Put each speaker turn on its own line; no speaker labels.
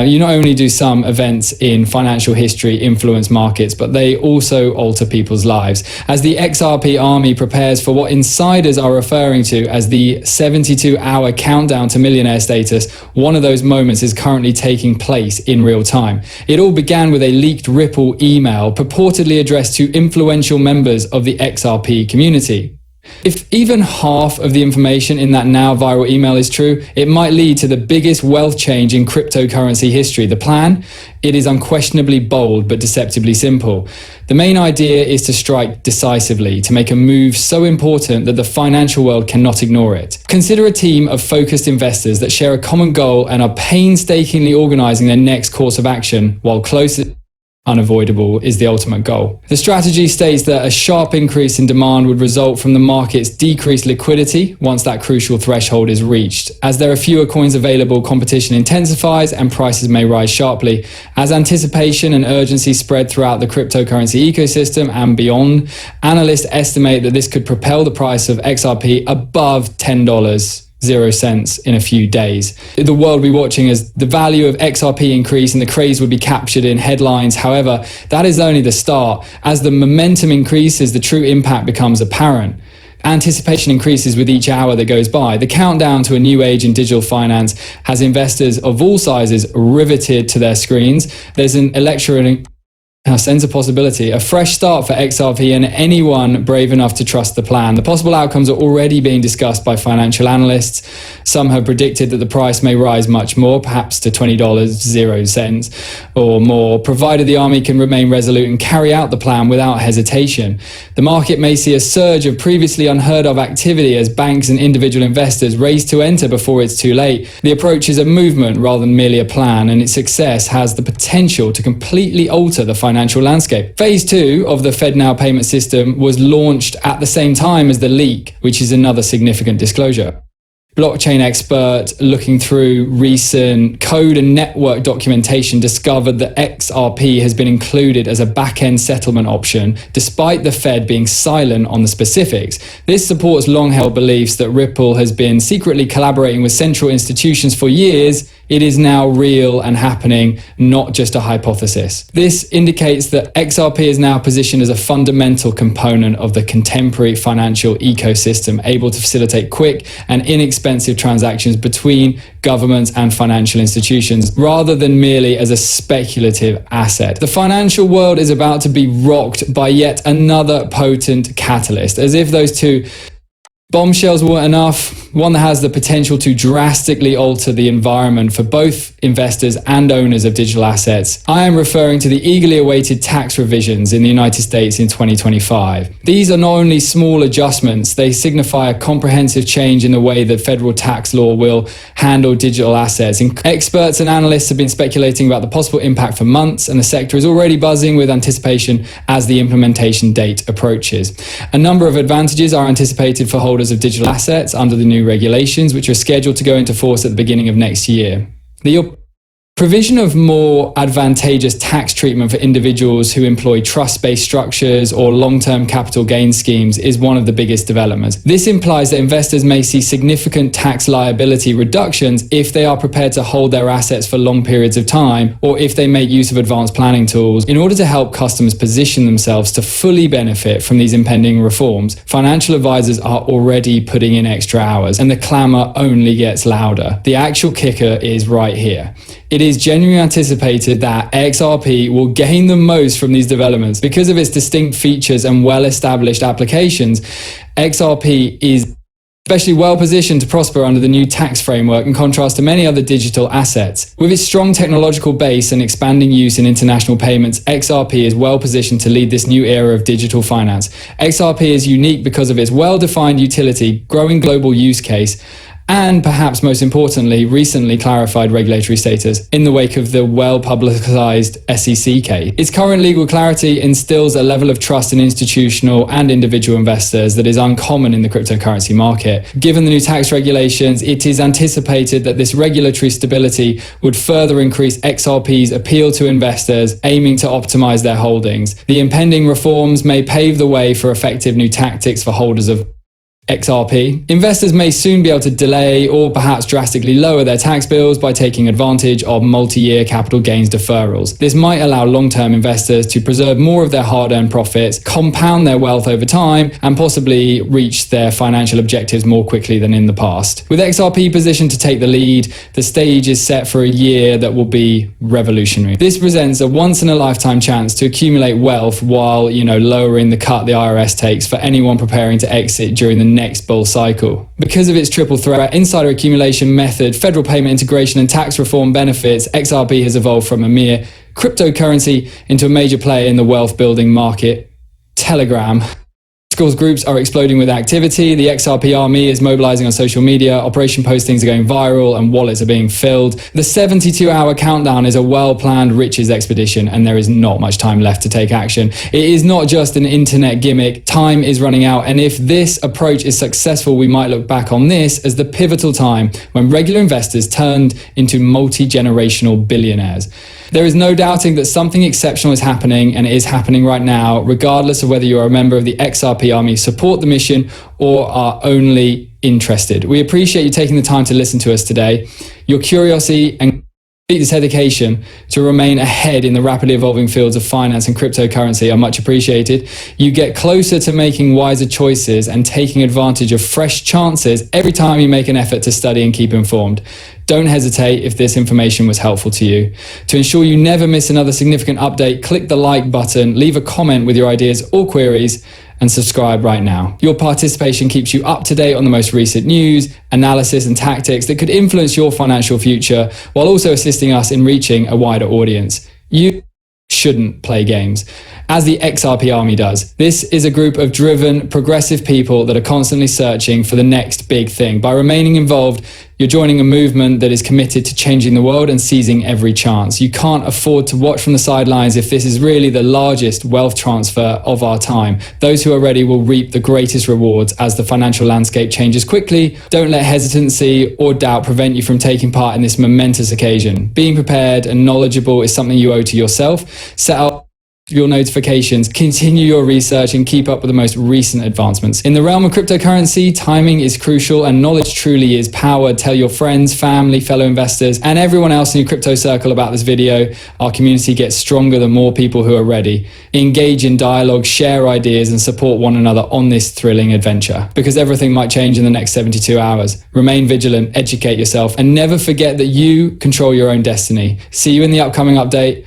You not only do some events in financial history influence markets, but they also alter people's lives. As the XRP army prepares for what insiders are referring to as the 72-hour countdown to millionaire status, one of those moments is currently taking place in real time. It all began with a leaked Ripple email purportedly addressed to influential members of the XRP community. If even half of the information in that now viral email is true, it might lead to the biggest wealth change in cryptocurrency history. The plan? It is unquestionably bold but deceptively simple. The main idea is to strike decisively, to make a move so important that the financial world cannot ignore it. Consider a team of focused investors that share a common goal and are painstakingly organizing their next course of action, while closest unavoidable is the ultimate goal. The strategy states that a sharp increase in demand would result from the market's decreased liquidity once that crucial threshold is reached. As there are fewer coins available, competition intensifies and prices may rise sharply. As anticipation and urgency spread throughout the cryptocurrency ecosystem and beyond, analysts estimate that this could propel the price of XRP above $10. 0 cents in a few days. The world will be watching as the value of XRP increase and the craze would be captured in headlines. However, that is only the start. As the momentum increases, the true impact becomes apparent. Anticipation increases with each hour that goes by. The countdown to a new age in digital finance has investors of all sizes riveted to their screens. There's an electronic sense of possibility, a fresh start for XRP and anyone brave enough to trust the plan. The possible outcomes are already being discussed by financial analysts. Some have predicted that the price may rise much more, perhaps to $20.00 or more, provided the army can remain resolute and carry out the plan without hesitation. The market may see a surge of previously unheard of activity as banks and individual investors race to enter before it's too late. The approach is a movement rather than merely a plan, and its success has the potential to completely alter the financial landscape. Phase 2 of the FedNow payment system was launched at the same time as the leak, which is another significant disclosure. Blockchain expert looking through recent code and network documentation discovered that XRP has been included as a back-end settlement option, despite the Fed being silent on the specifics. This supports long-held beliefs that Ripple has been secretly collaborating with central institutions for years. It is now real and happening, not just a hypothesis. This indicates that XRP is now positioned as a fundamental component of the contemporary financial ecosystem, able to facilitate quick and inexpensive transactions between governments and financial institutions, rather than merely as a speculative asset. The financial world is about to be rocked by yet another potent catalyst, as if those two bombshells weren't enough. One that has the potential to drastically alter the environment for both investors and owners of digital assets. I am referring to the eagerly awaited tax revisions in the United States in 2025. These are not only small adjustments, they signify a comprehensive change in the way that federal tax law will handle digital assets. Experts and analysts have been speculating about the possible impact for months, and the sector is already buzzing with anticipation as the implementation date approaches. A number of advantages are anticipated for holders of digital assets under the new regulations, which are scheduled to go into force at the beginning of next year. The provision of more advantageous tax treatment for individuals who employ trust-based structures or long-term capital gain schemes is one of the biggest developments. This implies that investors may see significant tax liability reductions if they are prepared to hold their assets for long periods of time, or if they make use of advanced planning tools. In order to help customers position themselves to fully benefit from these impending reforms, financial advisors are already putting in extra hours, and the clamor only gets louder. The actual kicker is right here. It is genuinely anticipated that XRP will gain the most from these developments. Because of its distinct features and well-established applications, XRP is especially well positioned to prosper under the new tax framework in contrast to many other digital assets. With its strong technological base and expanding use in international payments, XRP is well positioned to lead this new era of digital finance. XRP is unique because of its well-defined utility, growing global use case, and perhaps most importantly, recently clarified regulatory status in the wake of the well-publicized SEC case. Its current legal clarity instills a level of trust in institutional and individual investors that is uncommon in the cryptocurrency market. Given the new tax regulations, it is anticipated that this regulatory stability would further increase XRP's appeal to investors aiming to optimize their holdings. The impending reforms may pave the way for effective new tactics for holders of XRP. Investors may soon be able to delay or perhaps drastically lower their tax bills by taking advantage of multi-year capital gains deferrals. This might allow long-term investors to preserve more of their hard-earned profits, compound their wealth over time, and possibly reach their financial objectives more quickly than in the past. With XRP positioned to take the lead, the stage is set for a year that will be revolutionary. This presents a once-in-a-lifetime chance to accumulate wealth while, lowering the cut the IRS takes for anyone preparing to exit during the next bull cycle. Because of its triple threat, insider accumulation method, federal payment integration, and tax reform benefits, XRP has evolved from a mere cryptocurrency into a major player in the wealth building market. Telegram. Groups are exploding with activity. The XRP army is mobilizing on social media. Operation postings are going viral and wallets are being filled. The 72-hour countdown is a well-planned riches expedition, and there is not much time left to take action. It is not just an internet gimmick. Time is running out, and if this approach is successful, we might look back on this as the pivotal time when regular investors turned into multi-generational billionaires. There is no doubting that something exceptional is happening, and it is happening right now, regardless of whether you are a member of the XRP army, support the mission, or are only interested. We appreciate you taking the time to listen to us today. Your curiosity and this dedication to remain ahead in the rapidly evolving fields of finance and cryptocurrency are much appreciated. You get closer to making wiser choices and taking advantage of fresh chances every time you make an effort to study and keep informed. Don't hesitate if this information was helpful to you. To ensure you never miss another significant update, click the like button, leave a comment with your ideas or queries, and subscribe right now. Your participation keeps you up to date on the most recent news, analysis, and tactics that could influence your financial future, while also assisting us in reaching a wider audience. You shouldn't play games, as the XRP army does. This is a group of driven, progressive people that are constantly searching for the next big thing. By remaining involved, you're joining a movement that is committed to changing the world and seizing every chance. You can't afford to watch from the sidelines if this is really the largest wealth transfer of our time. Those who are ready will reap the greatest rewards as the financial landscape changes quickly. Don't let hesitancy or doubt prevent you from taking part in this momentous occasion. Being prepared and knowledgeable is something you owe to yourself. Set up your notifications, continue your research, and keep up with the most recent advancements. In the realm of cryptocurrency, timing is crucial and knowledge truly is power. Tell your friends, family, fellow investors, and everyone else in your crypto circle about this video. Our community gets stronger the more people who are ready. Engage in dialogue, share ideas, and support one another on this thrilling adventure, because everything might change in the next 72 hours. Remain vigilant, educate yourself, and never forget that you control your own destiny. See you in the upcoming update.